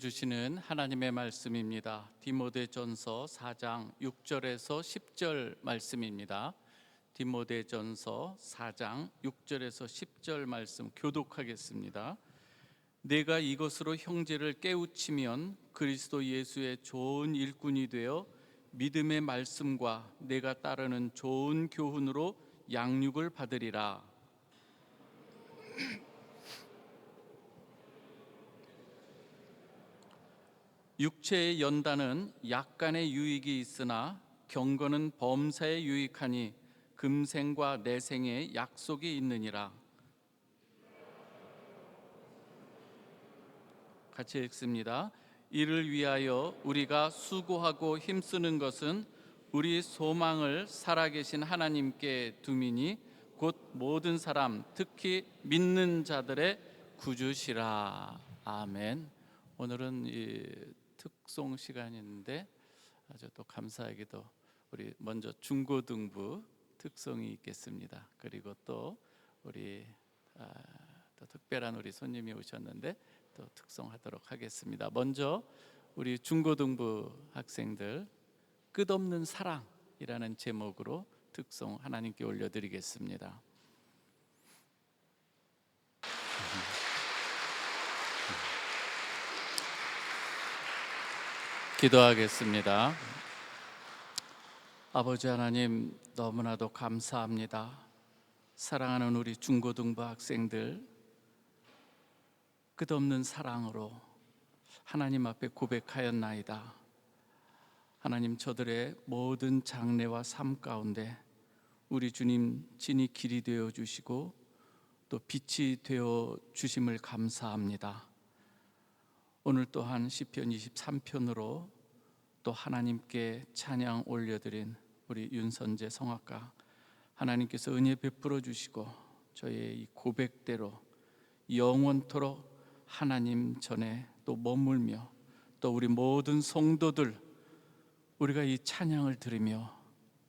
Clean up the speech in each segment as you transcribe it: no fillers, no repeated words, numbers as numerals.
주시는 하나님의 말씀입니다. 디모데전서 4장 6절에서 10절 말씀입니다. 디모데전서 4장 6절에서 10절 말씀 교독하겠습니다. 내가 이것으로 형제를 깨우치면 그리스도 예수의 좋은 일꾼이 되어 믿음의 말씀과 내가 따르는 좋은 교훈으로 양육을 받으리라. 육체의 연단은 약간의 유익이 있으나 경건은 범사에 유익하니 금생과 내생에 약속이 있느니라. 같이 읽습니다. 이를 위하여 우리가 수고하고 힘쓰는 것은 우리 소망을 살아계신 하나님께 두미니 곧 모든 사람 특히 믿는 자들의 구주시라. 아멘. 오늘은 이 특송 시간인데 아주 또 감사하게도 우리 먼저 중고등부 특송이 있겠습니다. 그리고 또 우리 또 특별한 우리 손님이 오셨는데 또 특송하도록 하겠습니다. 먼저 우리 중고등부 학생들 끝없는 사랑이라는 제목으로 특송 하나님께 올려드리겠습니다. 기도하겠습니다. 아버지 하나님, 너무나도 감사합니다. 사랑하는 우리 중고등부 학생들 끝없는 사랑으로 하나님 앞에 고백하였나이다. 하나님, 저들의 모든 장래와 삶 가운데 우리 주님 진히 길이 되어 주시고 또 빛이 되어 주심을 감사합니다. 오늘 또한 시편 23편으로 또 하나님께 찬양 올려드린 우리 윤선재 성악가, 하나님께서 은혜 베풀어 주시고 저의 이 고백대로 영원토록 하나님 전에 또 머물며 또 우리 모든 성도들 우리가 이 찬양을 들으며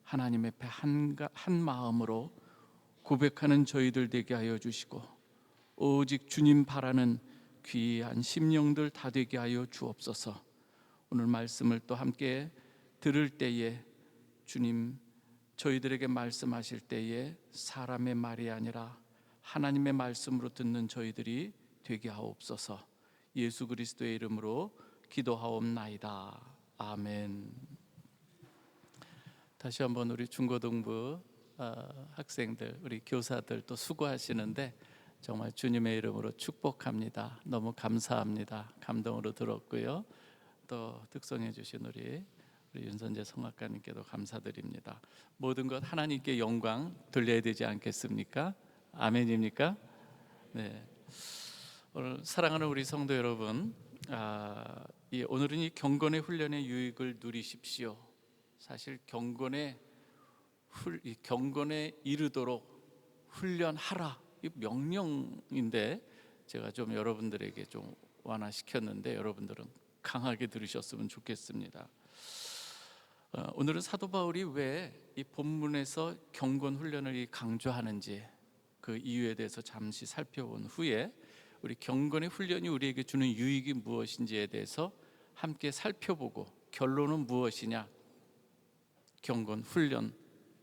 하나님 앞에 한 마음으로 고백하는 저희들 되게 하여 주시고 오직 주님 바라는 귀한 심령들 다 되게 하여 주옵소서. 오늘 말씀을 또 함께 들을 때에 주님 저희들에게 말씀하실 때에 사람의 말이 아니라 하나님의 말씀으로 듣는 저희들이 되게 하옵소서. 예수 그리스도의 이름으로 기도하옵나이다. 아멘. 다시 한번 우리 중고등부 학생들, 우리 교사들 또 수고하시는데 정말 주님의 이름으로 축복합니다. 너무 감사합니다. 감동으로 들었고요. 또 특송해 주신 우리 윤선재 성악가님께도 감사드립니다. 모든 것 하나님께 영광 돌려야 되지 않겠습니까? 아멘입니까? 네. 오늘 사랑하는 우리 성도 여러분, 오늘은 이 경건의 훈련의 유익을 누리십시오. 사실 경건에 이르도록 훈련하라, 이 명령인데 제가 좀 여러분들에게 좀 완화시켰는데 여러분들은 강하게 들으셨으면 좋겠습니다. 오늘은 사도 바울이 왜 이 본문에서 경건 훈련을 강조하는지 그 이유에 대해서 잠시 살펴본 후에 우리 경건의 훈련이 우리에게 주는 유익이 무엇인지에 대해서 함께 살펴보고 결론은 무엇이냐, 경건 훈련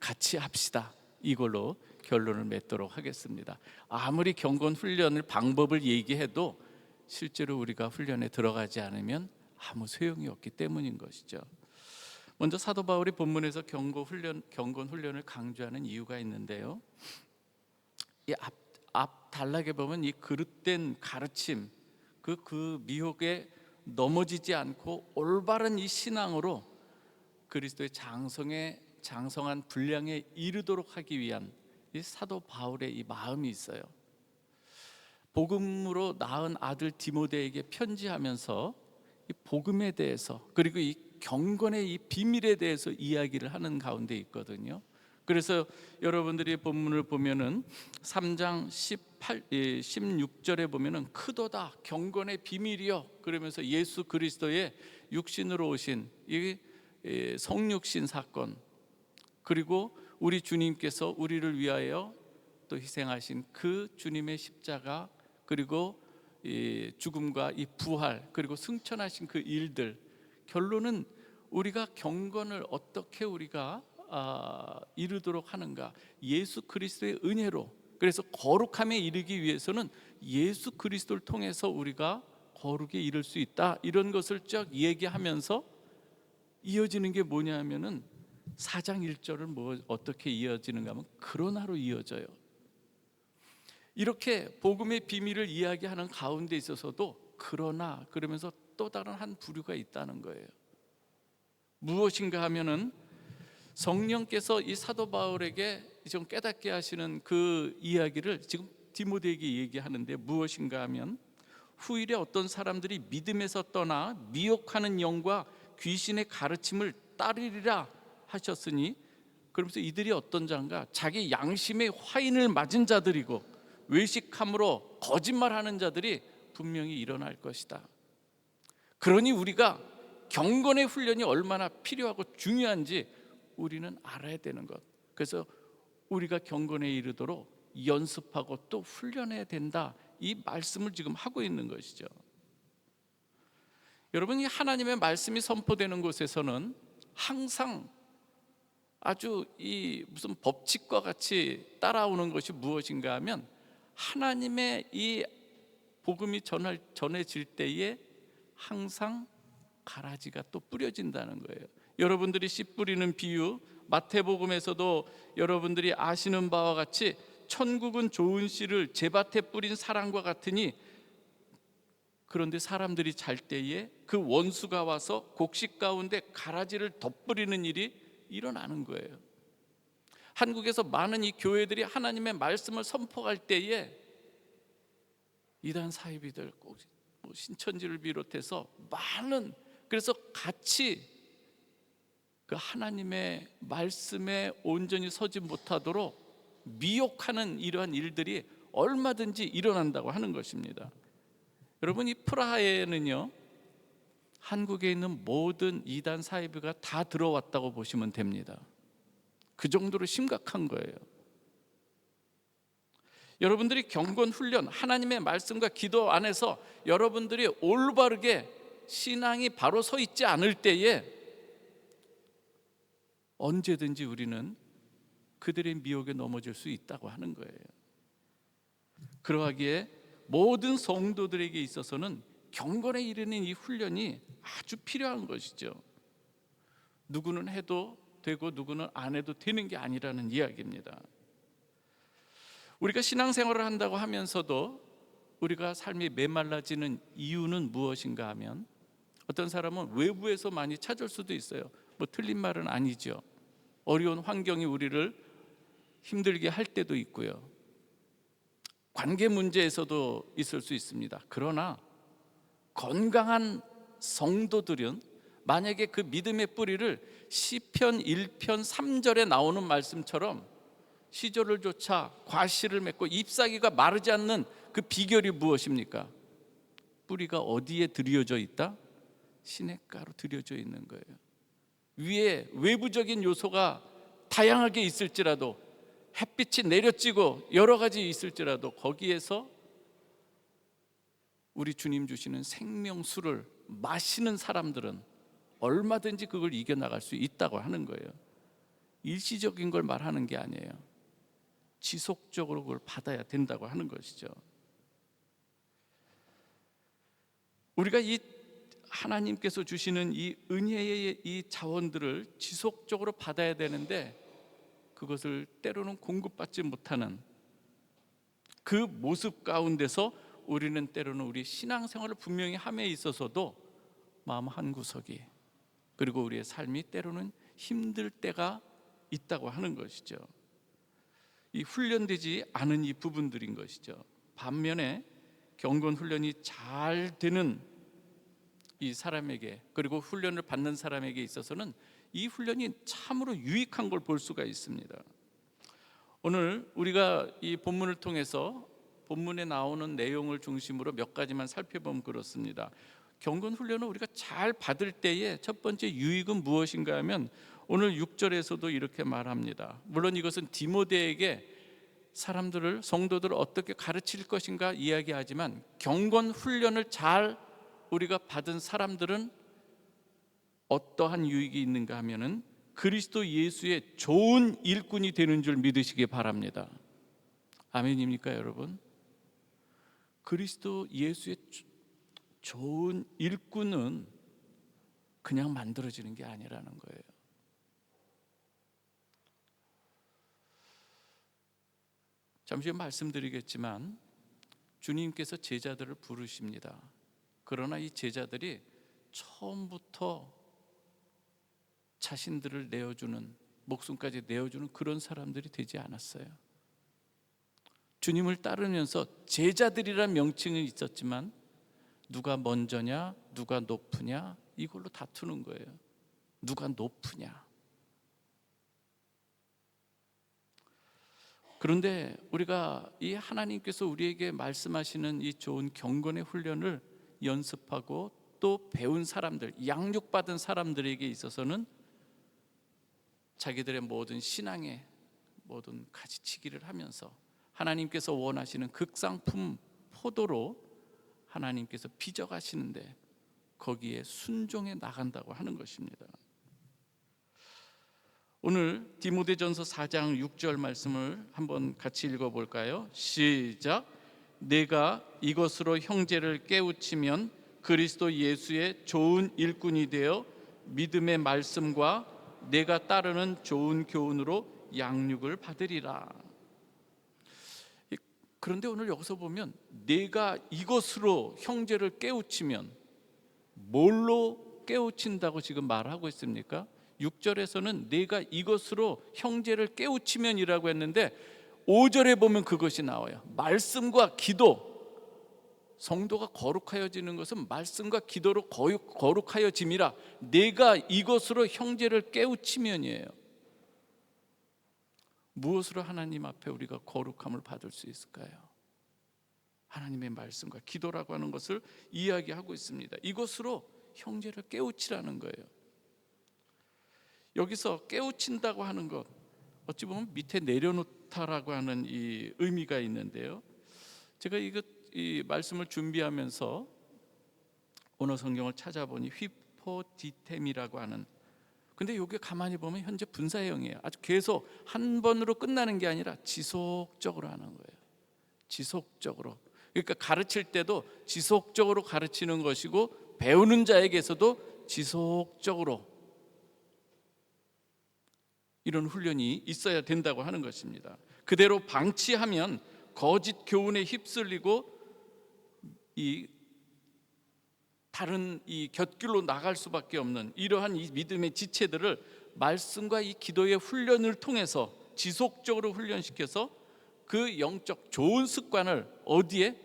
같이 합시다, 이걸로 결론을 맺도록 하겠습니다. 아무리 경건 훈련을 방법을 얘기해도 실제로 우리가 훈련에 들어가지 않으면 아무 소용이 없기 때문인 것이죠. 먼저 사도 바울이 본문에서 경건 훈련을 강조하는 이유가 있는데요. 이 앞 단락에 보면 이 그릇된 가르침, 그 미혹에 넘어지지 않고 올바른 이 신앙으로 그리스도의 장성한 분량에 이르도록 하기 위한 이 사도 바울의 이 마음이 있어요. 복음으로 낳은 아들 디모데에게 편지하면서 이 복음에 대해서 그리고 이 경건의 이 비밀에 대해서 이야기를 하는 가운데 있거든요. 그래서 여러분들이 본문을 보면은 3장 16절에 보면은 크도다 경건의 비밀이요, 그러면서 예수 그리스도의 육신으로 오신 이 성육신 사건, 그리고 우리 주님께서 우리를 위하여 또 희생하신 그 주님의 십자가, 그리고 이 죽음과 이 부활 그리고 승천하신 그 일들, 결론은 우리가 경건을 어떻게 우리가 이루도록 하는가? 예수 그리스도의 은혜로. 그래서 거룩함에 이르기 위해서는 예수 그리스도를 통해서 우리가 거룩에 이를 수 있다, 이런 것을 쭉 얘기하면서 이어지는 게 뭐냐면은 4장 1절을 어떻게 이어지는가 하면 그러나로 이어져요. 이렇게 복음의 비밀을 이야기하는 가운데 있어서도 그러나 그러면서 또 다른 한 부류가 있다는 거예요. 무엇인가 하면은 성령께서 이 사도 바울에게 좀 깨닫게 하시는 그 이야기를 지금 디모데에게 얘기하는데, 무엇인가 하면 후일에 어떤 사람들이 믿음에서 떠나 미혹하는 영과 귀신의 가르침을 따르리라 하셨으니, 그러면서 이들이 어떤 자인가? 자기 양심의 화인을 맞은 자들이고 외식함으로 거짓말하는 자들이 분명히 일어날 것이다. 그러니 우리가 경건의 훈련이 얼마나 필요하고 중요한지 우리는 알아야 되는 것. 그래서 우리가 경건에 이르도록 연습하고 또 훈련해야 된다, 이 말씀을 지금 하고 있는 것이죠. 여러분, 이 하나님의 말씀이 선포되는 곳에서는 항상 아주 이 무슨 법칙과 같이 따라오는 것이 무엇인가 하면, 하나님의 이 복음이 전해질 때에 항상 가라지가 또 뿌려진다는 거예요. 여러분들이 씨 뿌리는 비유, 마태복음에서도 여러분들이 아시는 바와 같이 천국은 좋은 씨를 제밭에 뿌린 사람과 같으니, 그런데 사람들이 잘 때에 그 원수가 와서 곡식 가운데 가라지를 덧뿌리는 일이 일어나는 거예요. 한국에서 많은 이 교회들이 하나님의 말씀을 선포할 때에 이단 사이비들, 꼭 신천지를 비롯해서 많은, 그래서 같이 그 하나님의 말씀에 온전히 서지 못하도록 미혹하는 이러한 일들이 얼마든지 일어난다고 하는 것입니다. 여러분, 이 프라하에는요, 한국에 있는 모든 이단 사이비가 다 들어왔다고 보시면 됩니다. 그 정도로 심각한 거예요. 여러분들이 경건 훈련, 하나님의 말씀과 기도 안에서 여러분들이 올바르게 신앙이 바로 서 있지 않을 때에 언제든지 우리는 그들의 미혹에 넘어질 수 있다고 하는 거예요. 그러하기에 모든 성도들에게 있어서는 경건에 이르는 이 훈련이 아주 필요한 것이죠. 누구는 해도 되고 누구는 안 해도 되는 게 아니라는 이야기입니다. 우리가 신앙생활을 한다고 하면서도 우리가 삶이 메말라지는 이유는 무엇인가 하면, 어떤 사람은 외부에서 많이 찾을 수도 있어요. 뭐 틀린 말은 아니죠. 어려운 환경이 우리를 힘들게 할 때도 있고요. 관계 문제에서도 있을 수 있습니다. 그러나 건강한 성도들은 만약에 그 믿음의 뿌리를 시편 1편 3절에 나오는 말씀처럼 시절을 쫓아 과실을 맺고 잎사귀가 마르지 않는 그 비결이 무엇입니까? 뿌리가 어디에 들여져 있다? 시냇가로 들여져 있는 거예요. 위에 외부적인 요소가 다양하게 있을지라도, 햇빛이 내려지고 여러 가지 있을지라도, 거기에서 우리 주님 주시는 생명수를 마시는 사람들은 얼마든지 그걸 이겨나갈 수 있다고 하는 거예요. 일시적인 걸 말하는 게 아니에요. 지속적으로 그걸 받아야 된다고 하는 것이죠. 우리가 이 하나님께서 주시는 이 은혜의 이 자원들을 지속적으로 받아야 되는데, 그것을 때로는 공급받지 못하는 그 모습 가운데서 우리는 때로는 우리 신앙생활을 분명히 함에 있어서도 마음 한구석이, 그리고 우리의 삶이 때로는 힘들 때가 있다고 하는 것이죠. 이 훈련되지 않은 이 부분들인 것이죠. 반면에 경건 훈련이 잘 되는 이 사람에게, 그리고 훈련을 받는 사람에게 있어서는 이 훈련이 참으로 유익한 걸 볼 수가 있습니다. 오늘 우리가 이 본문을 통해서 본문에 나오는 내용을 중심으로 몇 가지만 살펴보면 그렇습니다. 경건 훈련을 우리가 잘 받을 때에 첫 번째 유익은 무엇인가 하면, 오늘 6절에서도 이렇게 말합니다. 물론 이것은 디모데에게 사람들을, 성도들을 어떻게 가르칠 것인가 이야기하지만 경건 훈련을 잘 우리가 받은 사람들은 어떠한 유익이 있는가 하면은 그리스도 예수의 좋은 일꾼이 되는 줄 믿으시기 바랍니다. 아멘입니까, 여러분? 그리스도 예수의 좋은 일꾼은 그냥 만들어지는 게 아니라는 거예요. 잠시 후 말씀드리겠지만 주님께서 제자들을 부르십니다. 그러나 이 제자들이 처음부터 자신들을 내어주는, 목숨까지 내어주는 그런 사람들이 되지 않았어요. 주님을 따르면서 제자들이란 명칭은 있었지만 누가 먼저냐, 누가 높으냐, 이걸로 다투는 거예요. 누가 높으냐. 그런데 우리가 이 하나님께서 우리에게 말씀하시는 이 좋은 경건의 훈련을 연습하고 또 배운 사람들, 양육받은 사람들에게 있어서는 자기들의 모든 신앙의 모든 가지치기를 하면서 하나님께서 원하시는 극상품 포도로 하나님께서 빚어가시는데 거기에 순종해 나간다고 하는 것입니다. 오늘 디모데전서 4장 6절 말씀을 한번 같이 읽어볼까요? 시작. 내가 이것으로 형제를 깨우치면 그리스도 예수의 좋은 일꾼이 되어 믿음의 말씀과 내가 따르는 좋은 교훈으로 양육을 받으리라. 그런데 오늘 여기서 보면 내가 이것으로 형제를 깨우치면, 뭘로 깨우친다고 지금 말하고 있습니까? 6절에서는 내가 이것으로 형제를 깨우치면이라고 했는데 5절에 보면 그것이 나와요. 말씀과 기도. 성도가 거룩하여지는 것은 말씀과 기도로 거룩하여짐이라. 내가 이것으로 형제를 깨우치면이에요. 무엇으로 하나님 앞에 우리가 거룩함을 받을 수 있을까요? 하나님의 말씀과 기도라고 하는 것을 이야기하고 있습니다. 이것으로 형제를 깨우치라는 거예요. 여기서 깨우친다고 하는 것, 어찌 보면 밑에 내려놓다라고 하는 이 의미가 있는데요. 제가 이 말씀을 준비하면서 언어 성경을 찾아보니 휘포디템이라고 하는, 근데 이게 가만히 보면 현재 분사형이에요. 아주 계속 한 번으로 끝나는 게 아니라 지속적으로 하는 거예요. 지속적으로. 그러니까 가르칠 때도 지속적으로 가르치는 것이고 배우는 자에게서도 지속적으로 이런 훈련이 있어야 된다고 하는 것입니다. 그대로 방치하면 거짓 교훈에 휩쓸리고 이 다른 이 곁길로 나갈 수밖에 없는 이러한 이 믿음의 지체들을 말씀과 이 기도의 훈련을 통해서 지속적으로 훈련시켜서 그 영적 좋은 습관을 어디에?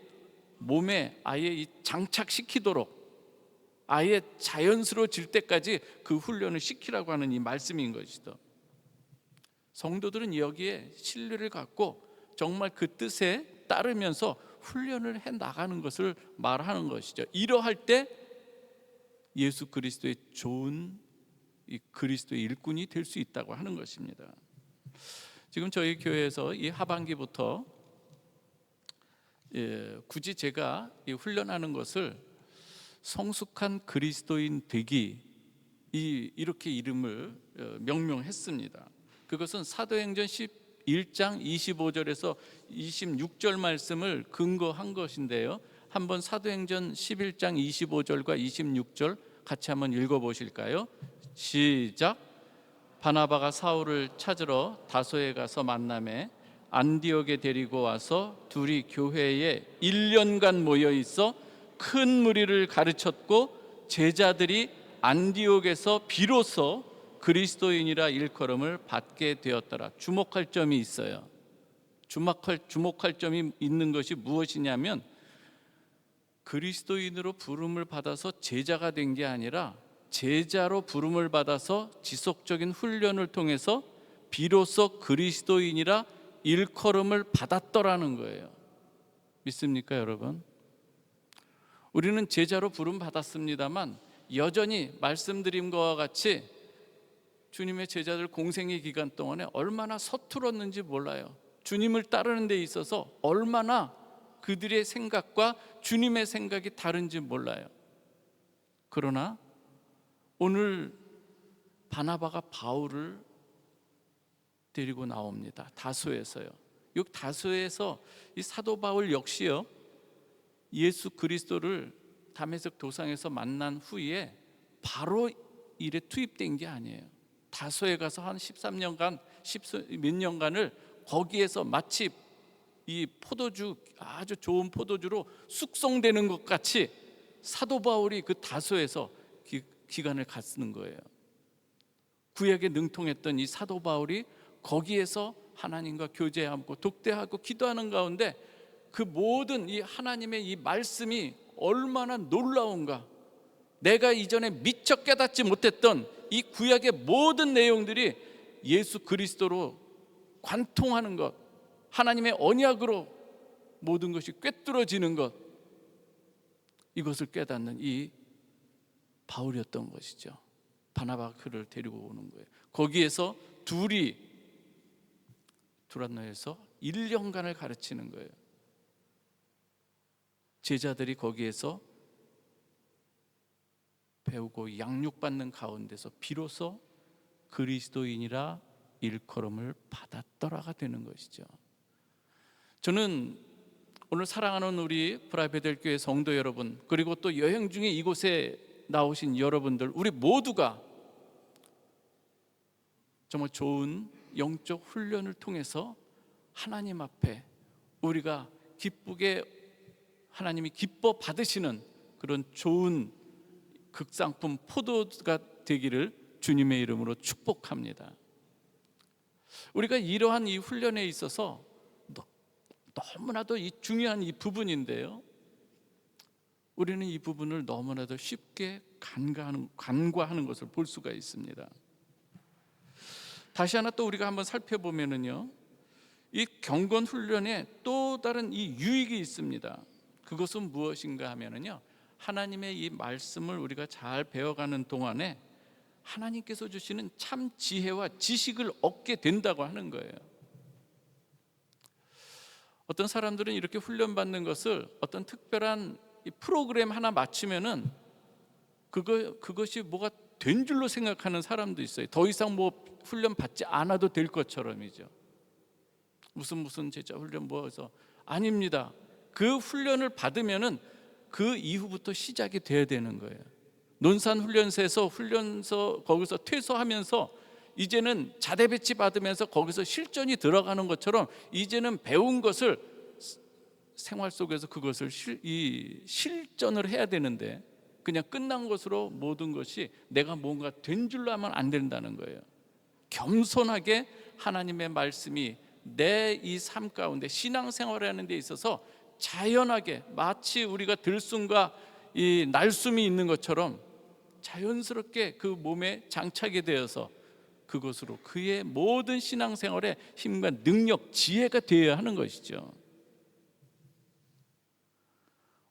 몸에 아예 이 장착시키도록 아예 자연스러워질 때까지 그 훈련을 시키라고 하는 이 말씀인 것이죠. 성도들은 여기에 신뢰를 갖고 정말 그 뜻에 따르면서 훈련을 해 나가는 것을 말하는 것이죠. 이러할 때 예수 그리스도의 좋은 이 그리스도의 일꾼이 될 수 있다고 하는 것입니다. 지금 저희 교회에서 이 하반기부터 굳이 제가 이 훈련하는 것을 성숙한 그리스도인 되기, 이렇게 이름을 명명했습니다. 그것은 사도행전 11장 25절에서 26절 말씀을 근거한 것인데요. 한번 사도행전 11장 25절과 26절 같이 한번 읽어보실까요? 시작. 바나바가 사울을 찾으러 다소에 가서 만나매 안디옥에 데리고 와서 둘이 교회에 1년간 모여 있어 큰 무리를 가르쳤고 제자들이 안디옥에서 비로소 그리스도인이라 일컬음을 받게 되었더라. 주목할 점이 있어요. 주목할 점이 있는 것이 무엇이냐면 그리스도인으로 부름을 받아서 제자가 된 게 아니라 제자로 부름을 받아서 지속적인 훈련을 통해서 비로소 그리스도인이라 일컬음을 받았더라는 거예요. 믿습니까, 여러분? 우리는 제자로 부름 받았습니다만 여전히 말씀드린 것과 같이 주님의 제자들 공생의 기간 동안에 얼마나 서툴었는지 몰라요. 주님을 따르는 데 있어서 얼마나 그들의 생각과 주님의 생각이 다른지 몰라요. 그러나 오늘 바나바가 바울을 데리고 나옵니다. 다소에서요. 이 다소에서 이 사도 바울 역시요, 예수 그리스도를 다메섹 도상에서 만난 후에 바로 일에 투입된 게 아니에요. 다소에 가서 한 13년간, 몇 년간을 거기에서 마치 이 포도주, 아주 좋은 포도주로 숙성되는 것 같이 사도 바울이 그 다소에서 기간을 갖는 거예요. 구약에 능통했던 이 사도 바울이 거기에서 하나님과 교제하고 독대하고 기도하는 가운데 그 모든 이 하나님의 이 말씀이 얼마나 놀라운가, 내가 이전에 미처 깨닫지 못했던 이 구약의 모든 내용들이 예수 그리스도로 관통하는 것, 하나님의 언약으로 모든 것이 꿰뚫어지는 것, 이것을 깨닫는 이 바울이었던 것이죠. 바나바가 그를 데리고 오는 거예요. 거기에서 둘이 두란노에서 1년간을 가르치는 거예요. 제자들이 거기에서 배우고 양육받는 가운데서 비로소 그리스도인이라 일컬음을 받았더라가 되는 것이죠. 저는 오늘 사랑하는 우리 브라베델 교회 성도 여러분, 그리고 또 여행 중에 이곳에 나오신 여러분들, 우리 모두가 정말 좋은 영적 훈련을 통해서 하나님 앞에 우리가 기쁘게, 하나님이 기뻐 받으시는 그런 좋은 극상품 포도가 되기를 주님의 이름으로 축복합니다. 우리가 이러한 이 훈련에 있어서 너무나도 이 중요한 이 부분인데요, 우리는 이 부분을 너무나도 쉽게 간과하는 것을 볼 수가 있습니다. 다시 하나 또 우리가 한번 살펴보면은요, 이 경건 훈련에 또 다른 이 유익이 있습니다. 그것은 무엇인가 하면은요, 하나님의 이 말씀을 우리가 잘 배워가는 동안에 하나님께서 주시는 참 지혜와 지식을 얻게 된다고 하는 거예요. 어떤 사람들은 이렇게 훈련받는 것을 어떤 특별한 이 프로그램 하나 마치면은 그것이 뭐가 된 줄로 생각하는 사람도 있어요. 더 이상 뭐 훈련 받지 않아도 될 것처럼이죠. 무슨 제자 훈련 뭐해서 아닙니다. 그 훈련을 받으면은 그 이후부터 시작이 돼야 되는 거예요. 논산 훈련소에서 거기서 퇴소하면서 이제는 자대 배치 받으면서 거기서 실전이 들어가는 것처럼 이제는 배운 것을 생활 속에서 그것을 실전을 해야 되는데, 그냥 끝난 것으로 모든 것이 내가 뭔가 된 줄로 하면 안 된다는 거예요. 겸손하게 하나님의 말씀이 내 이 삶 가운데 신앙생활을 하는 데 있어서 자연하게, 마치 우리가 들숨과 이 날숨이 있는 것처럼 자연스럽게 그 몸에 장착이 되어서 그것으로 그의 모든 신앙생활의 힘과 능력, 지혜가 되어야 하는 것이죠.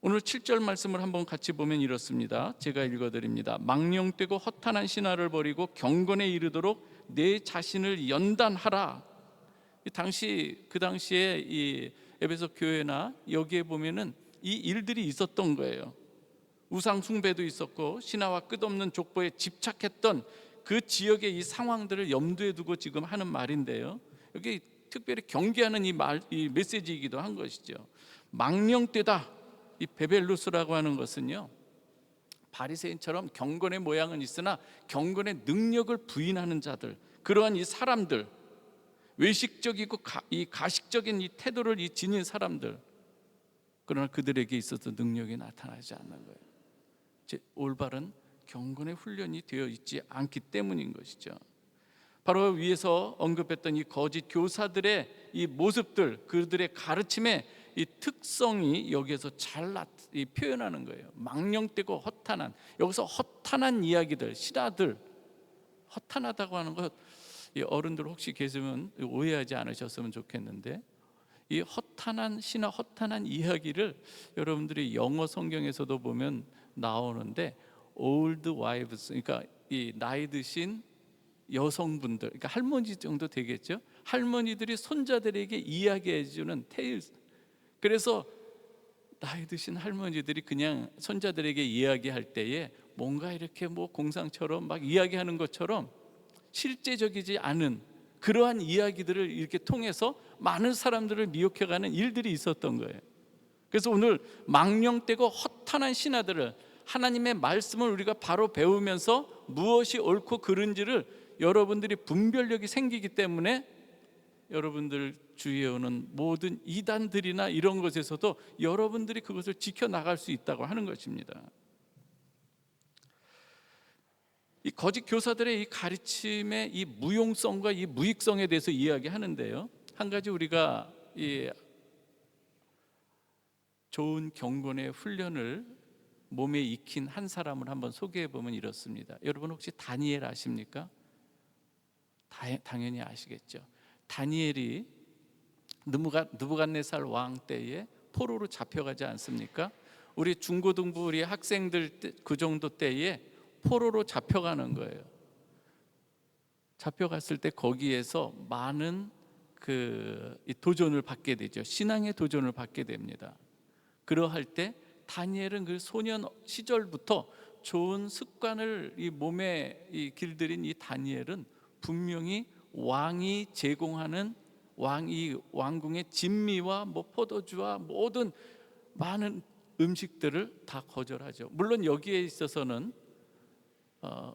오늘 7절 말씀을 한번 같이 보면 이렇습니다. 제가 읽어드립니다. 망령되고 허탄한 신화를 버리고 경건에 이르도록 내 자신을 연단하라. 그 당시에 이 에베소 교회나 여기에 보면은 이 일들이 있었던 거예요. 우상 숭배도 있었고 신화와 끝없는 족보에 집착했던 그 지역의 이 상황들을 염두에 두고 지금 하는 말인데요, 여기 특별히 경계하는 이 메시지이기도 한 것이죠. 망령되다, 이 베벨루스라고 하는 것은요, 바리새인처럼 경건의 모양은 있으나 경건의 능력을 부인하는 자들, 그러한 이 사람들, 외식적이고 이 가식적인 이 태도를 지닌 사람들, 그러나 그들에게 있어서 능력이 나타나지 않는 거예요. 올바른 경건의 훈련이 되어 있지 않기 때문인 것이죠. 바로 위에서 언급했던 이 거짓 교사들의 이 모습들, 그들의 가르침의 이 특성이 여기에서 잘 표현하는 거예요. 망령되고 허탄한, 여기서 허탄한 이야기들, 실화들, 허탄하다고 하는 것, 이 어른들 혹시 계시면 오해하지 않으셨으면 좋겠는데, 이 허탄한 신화, 허탄한 이야기를 여러분들이 영어 성경에서도 보면 나오는데 old wives, 그러니까 이 나이 드신 여성분들, 그러니까 할머니 정도 되겠죠. 할머니들이 손자들에게 이야기해 주는 테일. 그래서 나이 드신 할머니들이 그냥 손자들에게 이야기할 때에 뭔가 이렇게 뭐 공상처럼 막 이야기하는 것처럼 실제적이지 않은 그러한 이야기들을 이렇게 통해서 많은 사람들을 미혹해가는 일들이 있었던 거예요. 그래서 오늘 망령되고 허탄한 신하들을, 하나님의 말씀을 우리가 바로 배우면서 무엇이 옳고 그른지를 여러분들이 분별력이 생기기 때문에 여러분들 주위에 오는 모든 이단들이나 이런 것에서도 여러분들이 그것을 지켜나갈 수 있다고 하는 것입니다. 이 거짓 교사들의 이 가르침의 이 무용성과 이 무익성에 대해서 이야기하는데요, 한 가지 우리가 이 좋은 경건의 훈련을 몸에 익힌 한 사람을 한번 소개해 보면 이렇습니다. 여러분 혹시 다니엘 아십니까? 당연히 아시겠죠. 다니엘이 느부갓네살 왕 때에 포로로 잡혀가지 않습니까? 우리 중고등부 우리 학생들 그 정도 때에 포로로 잡혀가는 거예요. 잡혀갔을 때 거기에서 많은 도전을 받게 되죠. 신앙의 도전을 받게 됩니다. 그러할 때 다니엘은 그 소년 시절부터 좋은 습관을 이 몸에 길들인 이 다니엘은 분명히 왕이 제공하는 왕궁의 진미와 뭐 포도주와 모든 많은 음식들을 다 거절하죠. 물론 여기에 있어서는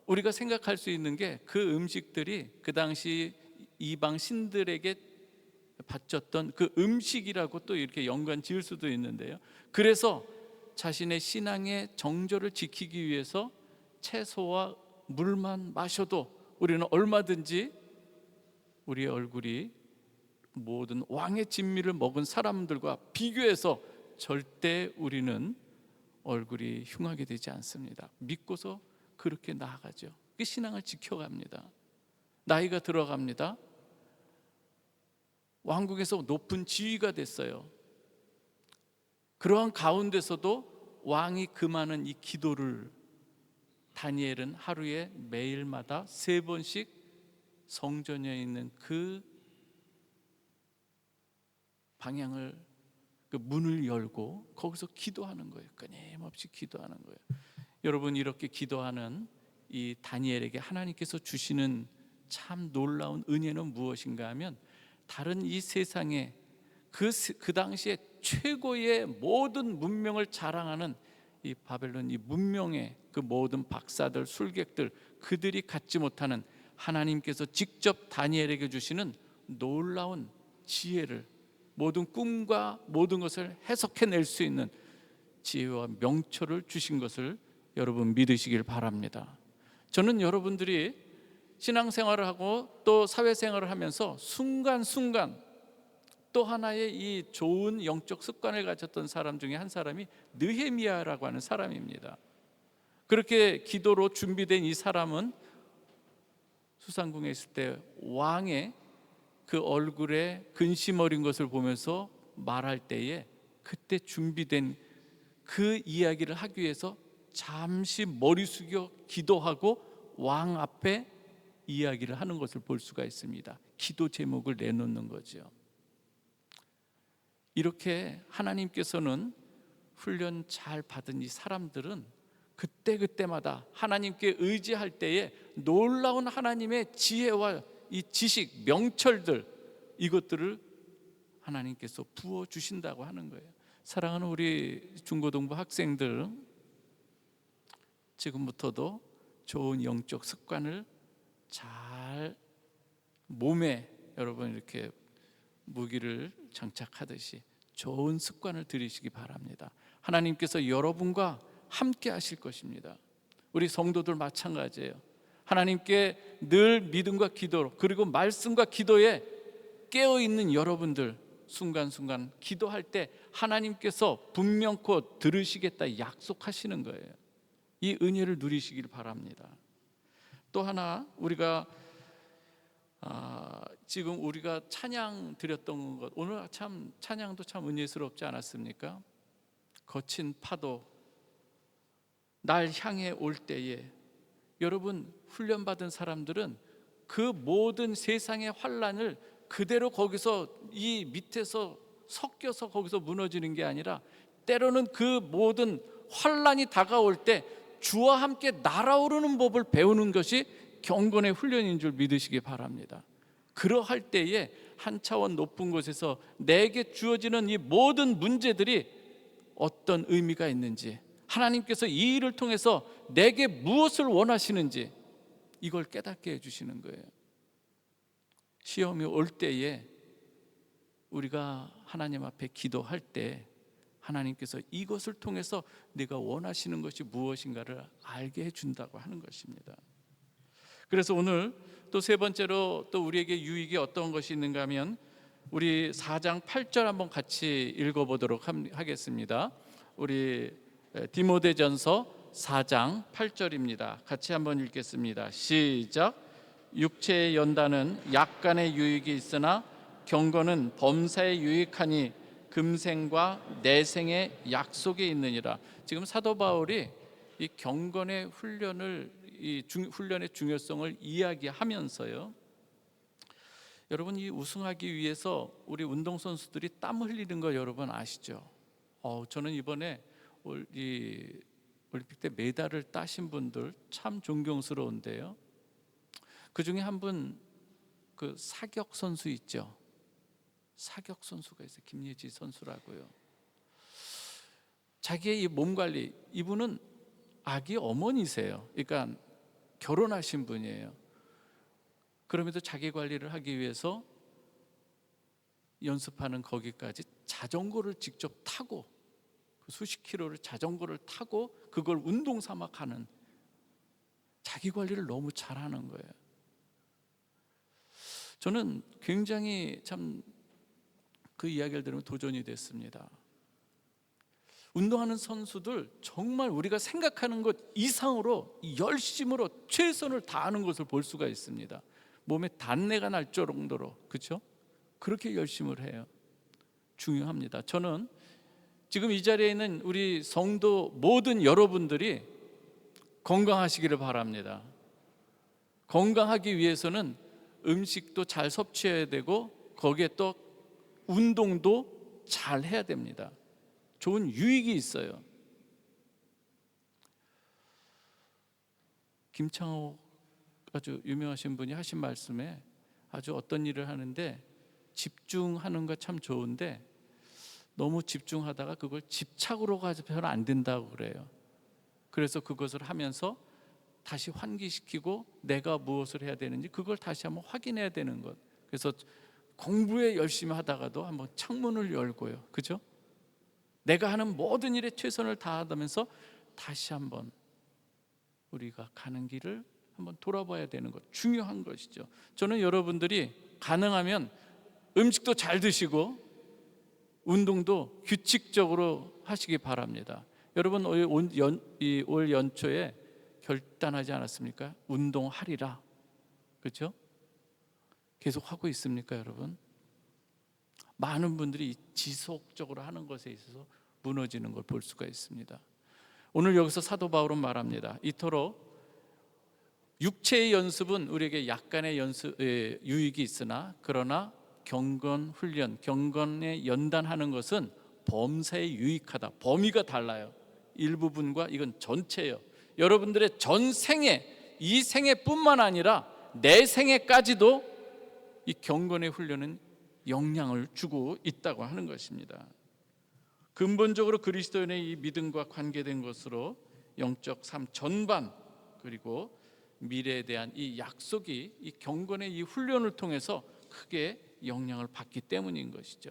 우리가 생각할 수 있는 게 그 음식들이 그 당시 이방 신들에게 바쳤던 그 음식이라고 또 이렇게 연관 지을 수도 있는데요. 그래서 자신의 신앙의 정절을 지키기 위해서 채소와 물만 마셔도 우리는 얼마든지 우리의 얼굴이 모든 왕의 진미를 먹은 사람들과 비교해서 절대 우리는 얼굴이 흉하게 되지 않습니다. 믿고서 그렇게 나아가죠. 그 신앙을 지켜갑니다. 나이가 들어갑니다. 왕국에서 높은 지위가 됐어요. 그러한 가운데서도 왕이 금하는 이 기도를 다니엘은 하루에 매일마다 3번씩 성전에 있는 그 방향을, 그 문을 열고 거기서 기도하는 거예요. 끊임없이 기도하는 거예요. 여러분, 이렇게 기도하는 이 다니엘에게 하나님께서 주시는 참 놀라운 은혜는 무엇인가 하면, 다른 이 세상에 그 당시에 최고의 모든 문명을 자랑하는 이 바벨론 이 문명의 그 모든 박사들, 술객들, 그들이 갖지 못하는 하나님께서 직접 다니엘에게 주시는 놀라운 지혜를, 모든 꿈과 모든 것을 해석해낼 수 있는 지혜와 명철을 주신 것을 여러분 믿으시길 바랍니다. 저는 여러분들이 신앙생활을 하고 또 사회생활을 하면서 순간순간 또 하나의 이 좋은 영적 습관을 가졌던 사람 중에 한 사람이 느헤미야라고 하는 사람입니다. 그렇게 기도로 준비된 이 사람은 수상궁에 있을 때 왕의 그 얼굴에 근심 어린 것을 보면서 말할 때에 그때 준비된 그 이야기를 하기 위해서 잠시 머리 숙여 기도하고 왕 앞에 이야기를 하는 것을 볼 수가 있습니다. 기도 제목을 내놓는 거죠. 이렇게 하나님께서는 훈련 잘 받은 이 사람들은 그때마다 하나님께 의지할 때에 놀라운 하나님의 지혜와 이 지식, 명철들, 이것들을 하나님께서 부어주신다고 하는 거예요. 사랑하는 우리 중고등부 학생들, 지금부터도 좋은 영적 습관을 잘 몸에 여러분 이렇게 무기를 장착하듯이 좋은 습관을 들이시기 바랍니다. 하나님께서 여러분과 함께 하실 것입니다. 우리 성도들 마찬가지예요. 하나님께 늘 믿음과 기도, 그리고 말씀과 기도에 깨어있는 여러분들, 순간순간 기도할 때 하나님께서 분명코 들으시겠다 약속하시는 거예요. 이 은혜를 누리시길 바랍니다. 또 하나, 우리가 지금 우리가 찬양 드렸던 것, 오늘 참 찬양도 참 은혜스럽지 않았습니까? 거친 파도 날 향해 올 때에, 여러분 훈련받은 사람들은 그 모든 세상의 환란을 그대로 거기서 이 밑에서 섞여서 거기서 무너지는 게 아니라, 때로는 그 모든 환란이 다가올 때 주와 함께 날아오르는 법을 배우는 것이 경건의 훈련인 줄 믿으시기 바랍니다. 그러할 때에 한 차원 높은 곳에서 내게 주어지는 이 모든 문제들이 어떤 의미가 있는지, 하나님께서 이 일을 통해서 내게 무엇을 원하시는지, 이걸 깨닫게 해주시는 거예요. 시험이 올 때에 우리가 하나님 앞에 기도할 때 하나님께서 이것을 통해서 네가 원하시는 것이 무엇인가를 알게 해준다고 하는 것입니다. 그래서 오늘 또 세 번째로 또 우리에게 유익이 어떤 것이 있는가 하면, 우리 4장 8절 한번 같이 읽어보도록 하겠습니다. 우리 디모데전서 4장 8절입니다. 같이 한번 읽겠습니다. 시작. 육체의 연단은 약간의 유익이 있으나 경건은 범사에 유익하니 금생과 내생의 약속이 있느니라. 지금 사도 바울이 이 경건의 훈련의 중요성을 이야기하면서요, 여러분, 이 우승하기 위해서 우리 운동선수들이 땀 흘리는 거 여러분 아시죠? 저는 이번에 이 올림픽 때 메달을 따신 분들 참 존경스러운데요, 그 중에 한 분, 그 사격 선수 있죠? 사격 선수가 있어요. 김예지 선수라고요. 자기의 이 몸 관리, 이분은 아기 어머니세요. 그러니까 결혼하신 분이에요. 그럼에도 자기 관리를 하기 위해서 연습하는 거기까지 자전거를 직접 타고, 수십 킬로를 자전거를 타고 그걸 운동 삼아 가는, 자기 관리를 너무 잘하는 거예요. 저는 굉장히 참 그 이야기를 들으면 도전이 됐습니다. 운동하는 선수들 정말 우리가 생각하는 것 이상으로 열심으로 최선을 다하는 것을 볼 수가 있습니다. 몸에 단내가 날 정도로, 그렇죠? 그렇게 열심을 해요. 중요합니다. 저는 지금 이 자리에 있는 우리 성도 모든 여러분들이 건강하시기를 바랍니다. 건강하기 위해서는 음식도 잘 섭취해야 되고, 거기에 또 운동도 잘 해야 됩니다. 좋은 유익이 있어요. 김창호 아주 유명하신 분이 하신 말씀에, 아주 어떤 일을 하는데 집중하는 거 참 좋은데 너무 집중하다가 그걸 집착으로 가서는 안 된다고 그래요. 그래서 그것을 하면서 다시 환기시키고 내가 무엇을 해야 되는지 그걸 다시 한번 확인해야 되는 것. 그래서 공부에 열심히 하다가도 한번 창문을 열고요, 그죠? 내가 하는 모든 일에 최선을 다하면서 다시 한번 우리가 가는 길을 한번 돌아봐야 되는 것, 중요한 것이죠. 저는 여러분들이 가능하면 음식도 잘 드시고 운동도 규칙적으로 하시기 바랍니다. 여러분, 올 연초에 결단하지 않았습니까? 운동하리라, 그렇죠? 계속 하고 있습니까, 여러분? 많은 분들이 지속적으로 하는 것에 있어서 무너지는 걸 볼 수가 있습니다. 오늘 여기서 사도 바울은 말합니다. 이토록 육체의 연습은 우리에게 약간의 유익이 있으나, 그러나 경건 훈련, 경건에 연단하는 것은 범사에 유익하다. 범위가 달라요. 일부분과 이건 전체예요. 여러분들의 전생에, 이 생애뿐만 아니라 내 생애까지도 이 경건의 훈련은 영향을 주고 있다고 하는 것입니다. 근본적으로 그리스도인의 이 믿음과 관계된 것으로 영적 삶 전반, 그리고 미래에 대한 이 약속이 이 경건의 이 훈련을 통해서 크게 영향을 받기 때문인 것이죠.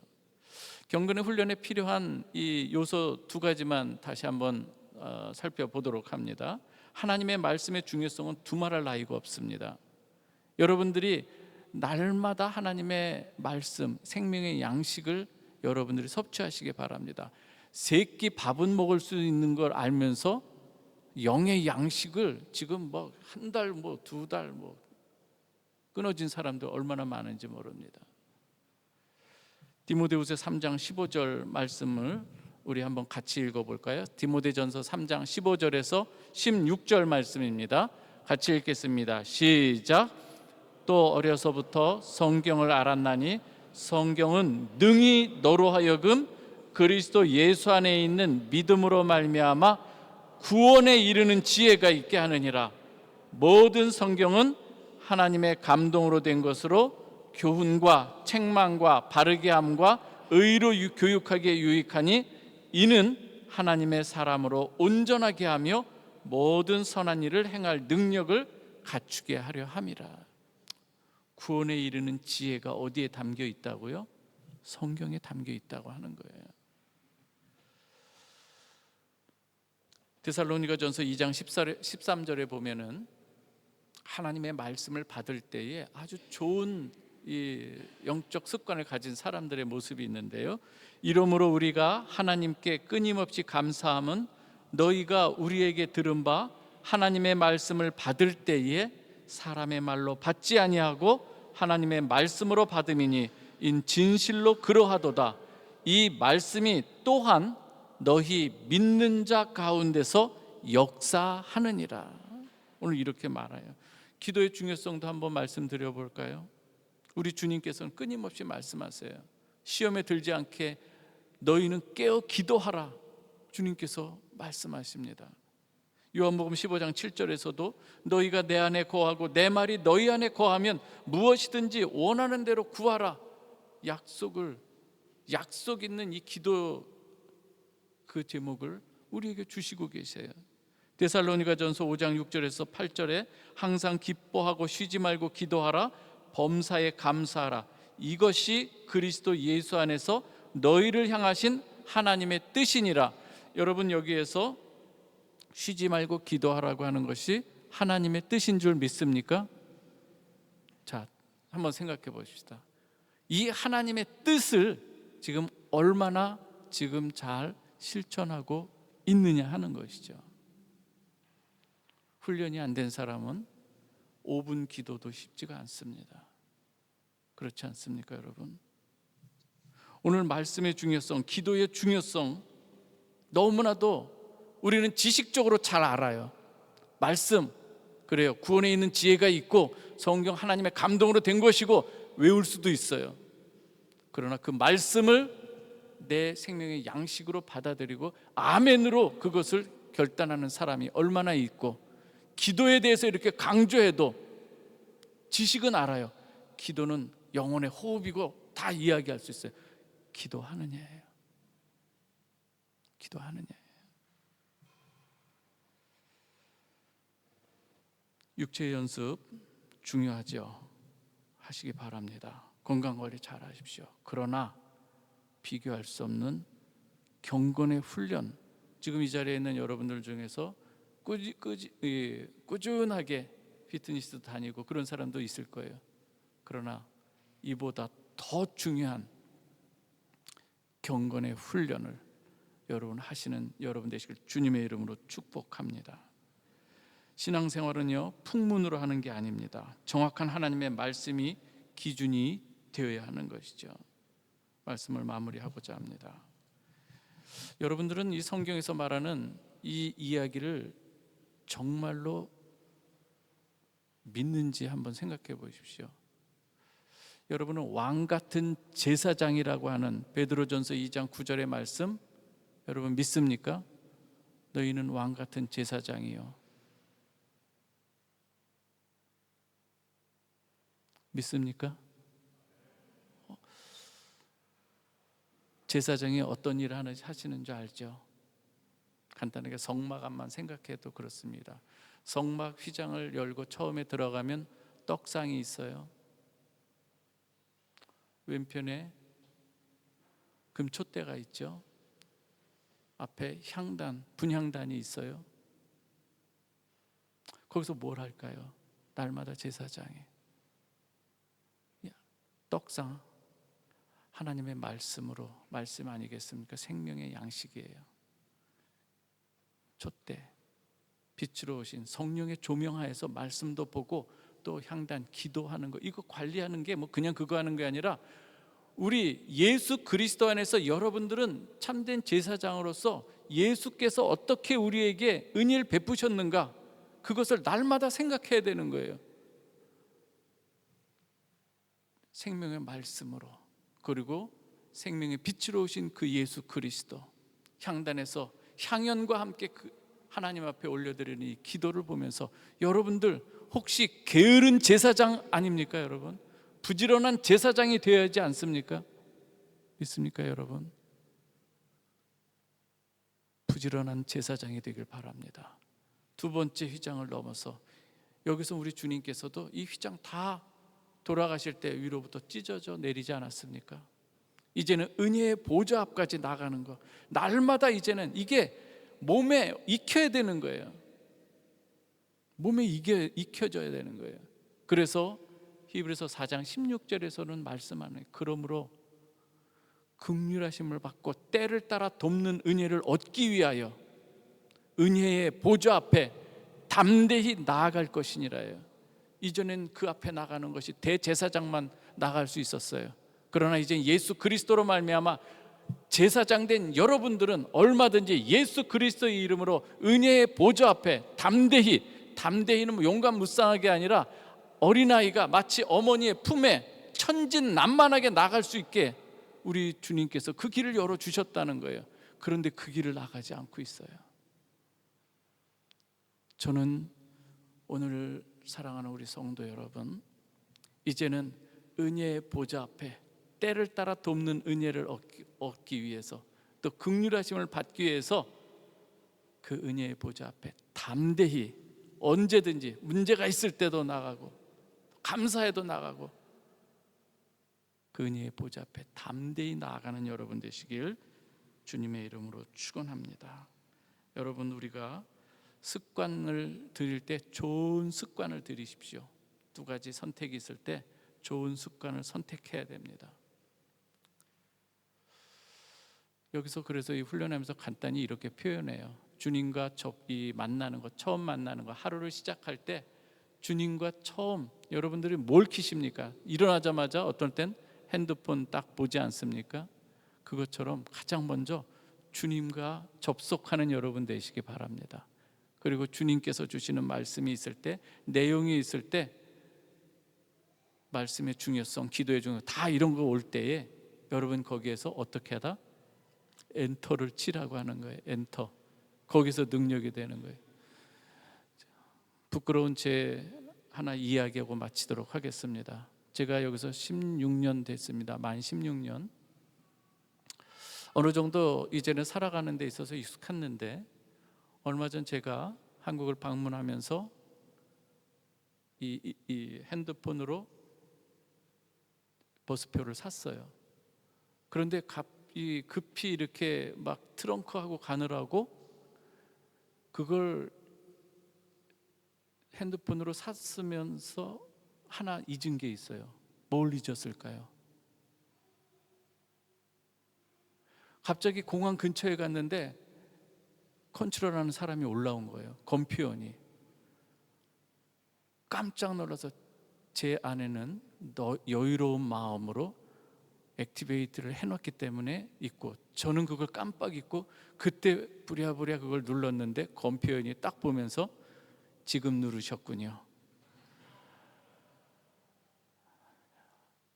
경건의 훈련에 필요한 이 요소 두 가지만 다시 한번 살펴보도록 합니다. 하나님의 말씀의 중요성은 두말할 나위가 없습니다. 여러분들이 날마다 하나님의 말씀, 생명의 양식을 여러분들이 섭취하시기 바랍니다. 세 끼 밥은 먹을 수 있는 걸 알면서 영의 양식을 지금 뭐 한 달, 뭐 두 달 뭐 끊어진 사람들 얼마나 많은지 모릅니다. 디모데후서 3장 15절 말씀을 우리 한번 같이 읽어볼까요? 디모데전서 3장 15절에서 16절 말씀입니다. 같이 읽겠습니다. 시작. 또 어려서부터 성경을 알았나니 성경은 능히 너로 하여금 그리스도 예수 안에 있는 믿음으로 말미암아 구원에 이르는 지혜가 있게 하느니라. 모든 성경은 하나님의 감동으로 된 것으로 교훈과 책망과 바르게 함과 의로 교육하기에 유익하니 이는 하나님의 사람으로 온전하게 하며 모든 선한 일을 행할 능력을 갖추게 하려 함이라. 구원에 이르는 지혜가 어디에 담겨 있다고요? 성경에 담겨 있다고 하는 거예요. 데살로니가전서 2장 13절에 보면은 하나님의 말씀을 받을 때에 아주 좋은 이 영적 습관을 가진 사람들의 모습이 있는데요. 이러므로 우리가 하나님께 끊임없이 감사함은 너희가 우리에게 들은 바 하나님의 말씀을 받을 때에 사람의 말로 받지 아니하고 하나님의 말씀으로 받음이니 인 진실로 그러하도다. 이 말씀이 또한 너희 믿는 자 가운데서 역사하느니라. 오늘 이렇게 말해요. 기도의 중요성도 한번 말씀드려 볼까요? 우리 주님께서는 끊임없이 말씀하세요. 시험에 들지 않게 너희는 깨어 기도하라. 주님께서 말씀하십니다. 요한복음 15장 7절에서도 너희가 내 안에 거하고 내 말이 너희 안에 거하면 무엇이든지 원하는 대로 구하라. 약속 있는 이 기도 그 제목을 우리에게 주시고 계세요. 데살로니가전서 5장 6절에서 8절에 항상 기뻐하고 쉬지 말고 기도하라. 범사에 감사하라. 이것이 그리스도 예수 안에서 너희를 향하신 하나님의 뜻이니라. 여러분, 여기에서 쉬지 말고 기도하라고 하는 것이 하나님의 뜻인 줄 믿습니까? 자, 한번 생각해 보십시다. 이 하나님의 뜻을 지금 얼마나 지금 잘 실천하고 있느냐 하는 것이죠. 훈련이 안 된 사람은 5분 기도도 쉽지가 않습니다. 그렇지 않습니까, 여러분? 오늘 말씀의 중요성, 기도의 중요성 너무나도 우리는 지식적으로 잘 알아요. 말씀, 그래요. 구원에 있는 지혜가 있고 성경 하나님의 감동으로 된 것이고 외울 수도 있어요. 그러나 그 말씀을 내 생명의 양식으로 받아들이고 아멘으로 그것을 결단하는 사람이 얼마나 있고, 기도에 대해서 이렇게 강조해도 지식은 알아요. 기도는 영혼의 호흡이고 다 이야기할 수 있어요. 기도하느냐예요. 기도하느냐예요. 육체 연습 중요하죠. 하시기 바랍니다. 건강관리 잘 하십시오. 그러나 비교할 수 없는 경건의 훈련, 지금 이 자리에 있는 여러분들 중에서 꾸준하게 피트니스도 다니고 그런 사람도 있을 거예요. 그러나 이보다 더 중요한 경건의 훈련을 여러분 하시는 여러분 되시길 주님의 이름으로 축복합니다. 신앙생활은요, 풍문으로 하는 게 아닙니다. 정확한 하나님의 말씀이 기준이 되어야 하는 것이죠. 말씀을 마무리하고자 합니다. 여러분들은 이 성경에서 말하는 이 이야기를 정말로 믿는지 한번 생각해 보십시오. 여러분은 왕 같은 제사장이라고 하는 베드로전서 2장 9절의 말씀 여러분 믿습니까? 너희는 왕 같은 제사장이요. 믿습니까? 제사장이 어떤 일을 하시는 줄 알죠? 간단하게 성막안만 생각해도 그렇습니다. 성막 휘장을 열고 처음에 들어가면 떡상이 있어요. 왼편에 금촛대가 있죠. 앞에 향단, 분향단이 있어요. 거기서 뭘 할까요? 날마다 제사장이 떡상, 하나님의 말씀으로, 말씀 아니겠습니까? 생명의 양식이에요. 촛대, 빛으로 오신 성령의 조명하에서 말씀도 보고 또 향단, 기도하는 거, 이거 관리하는 게 뭐 그냥 그거 하는 게 아니라 우리 예수 그리스도 안에서 여러분들은 참된 제사장으로서 예수께서 어떻게 우리에게 은혜를 베푸셨는가, 그것을 날마다 생각해야 되는 거예요. 생명의 말씀으로, 그리고 생명의 빛으로 오신 그 예수 그리스도 향단에서 향연과 함께 그 하나님 앞에 올려드리는 이 기도를 보면서 여러분들 혹시 게으른 제사장 아닙니까? 여러분, 부지런한 제사장이 되어야 하지 않습니까? 믿습니까 여러분? 부지런한 제사장이 되길 바랍니다. 두 번째 휘장을 넘어서 여기서 우리 주님께서도 이 휘장 다 돌아가실 때 위로부터 찢어져 내리지 않았습니까? 이제는 은혜의 보좌 앞까지 나가는 거, 날마다 이제는 이게 몸에 익혀야 되는 거예요. 몸에 이게 익혀져야 되는 거예요. 그래서 히브리서 4장 16절에서는 말씀하는, 그러므로 긍휼하심을 받고 때를 따라 돕는 은혜를 얻기 위하여 은혜의 보좌 앞에 담대히 나아갈 것이니라요. 이전엔 그 앞에 나가는 것이 대제사장만 나갈 수 있었어요. 그러나 이제 예수 그리스도로 말미암아 제사장 된 여러분들은 얼마든지 예수 그리스도의 이름으로 은혜의 보좌 앞에 담대히는 뭐 용감무쌍하게 아니라 어린아이가 마치 어머니의 품에 천진난만하게 나갈 수 있게 우리 주님께서 그 길을 열어주셨다는 거예요. 그런데 그 길을 나가지 않고 있어요. 저는 오늘 사랑하는 우리 성도 여러분, 이제는 은혜의 보좌 앞에 때를 따라 돕는 은혜를 얻기 위해서, 또 긍휼하심을 받기 위해서 그 은혜의 보좌 앞에 담대히 언제든지 문제가 있을 때도 나가고 감사해도 나가고 그 은혜의 보좌 앞에 담대히 나아가는 여러분 되시길 주님의 이름으로 축원합니다. 여러분, 우리가 습관을 들일 때 좋은 습관을 들이십시오. 두 가지 선택이 있을 때 좋은 습관을 선택해야 됩니다. 여기서 그래서 이 훈련하면서 간단히 이렇게 표현해요. 주님과 이 만나는 것, 처음 만나는 것, 하루를 시작할 때 주님과 처음 여러분들이 뭘 키십니까? 일어나자마자 어떨 땐 핸드폰 딱 보지 않습니까? 그것처럼 가장 먼저 주님과 접속하는 여러분 되시기 바랍니다. 그리고 주님께서 주시는 말씀이 있을 때, 내용이 있을 때, 말씀의 중요성, 기도의 중요성, 다 이런 거 올 때에 여러분 거기에서 어떻게 하다? 엔터를 치라고 하는 거예요. 엔터. 거기서 능력이 되는 거예요. 부끄러운 제 하나 이야기하고 마치도록 하겠습니다. 제가 여기서 16년 됐습니다. 만 16년. 어느 정도 이제는 살아가는 데 있어서 익숙했는데, 얼마 전 제가 한국을 방문하면서 이 핸드폰으로 버스표를 샀어요. 그런데 급히 이렇게 막 트렁크하고 가느라고 그걸 핸드폰으로 샀으면서 하나 잊은 게 있어요. 뭘 잊었을까요? 갑자기 공항 근처에 갔는데 컨트롤하는 사람이 올라온 거예요. 검표원이. 깜짝 놀라서 제 아내는 여유로운 마음으로 액티베이트를 해놨기 때문에 있고, 저는 그걸 깜빡 잊고 그때 부랴부랴 그걸 눌렀는데 검표원이 딱 보면서 지금 누르셨군요.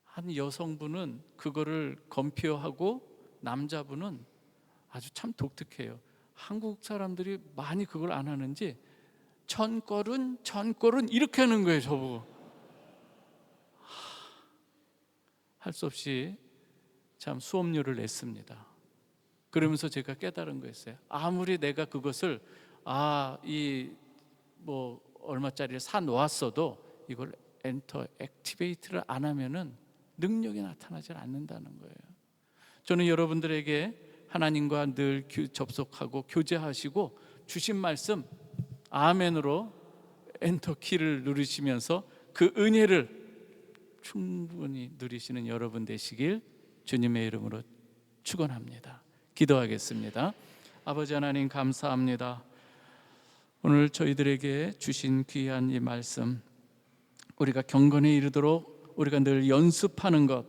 한 여성분은 그거를 검표하고 남자분은 아주 참 독특해요. 한국 사람들이 많이 그걸 안 하는지 전걸은 이렇게 하는 거예요. 저보고 할 수 없이 참 수업료를 냈습니다. 그러면서 제가 깨달은 거였어요. 아무리 내가 그것을 얼마짜리를 사 놓았어도 이걸 엔터 액티베이트를 안 하면은 능력이 나타나지 않는다는 거예요. 저는 여러분들에게 하나님과 늘 접속하고 교제하시고 주신 말씀 아멘으로 엔터 키를 누르시면서 그 은혜를 충분히 누리시는 여러분 되시길 주님의 이름으로 축원합니다. 기도하겠습니다. 아버지 하나님, 감사합니다. 오늘 저희들에게 주신 귀한 이 말씀, 우리가 경건에 이르도록 우리가 늘 연습하는 것,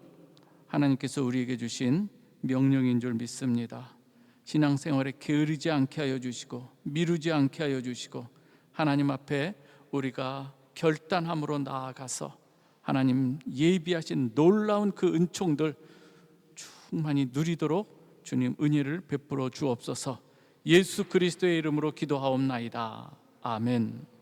하나님께서 우리에게 주신 명령인 줄 믿습니다. 신앙생활에 게으르지 않게 하여 주시고 미루지 않게 하여 주시고, 하나님 앞에 우리가 결단함으로 나아가서 하나님 예비하신 놀라운 그 은총들 충만히 누리도록 주님 은혜를 베풀어 주옵소서. 예수 그리스도의 이름으로 기도하옵나이다. 아멘.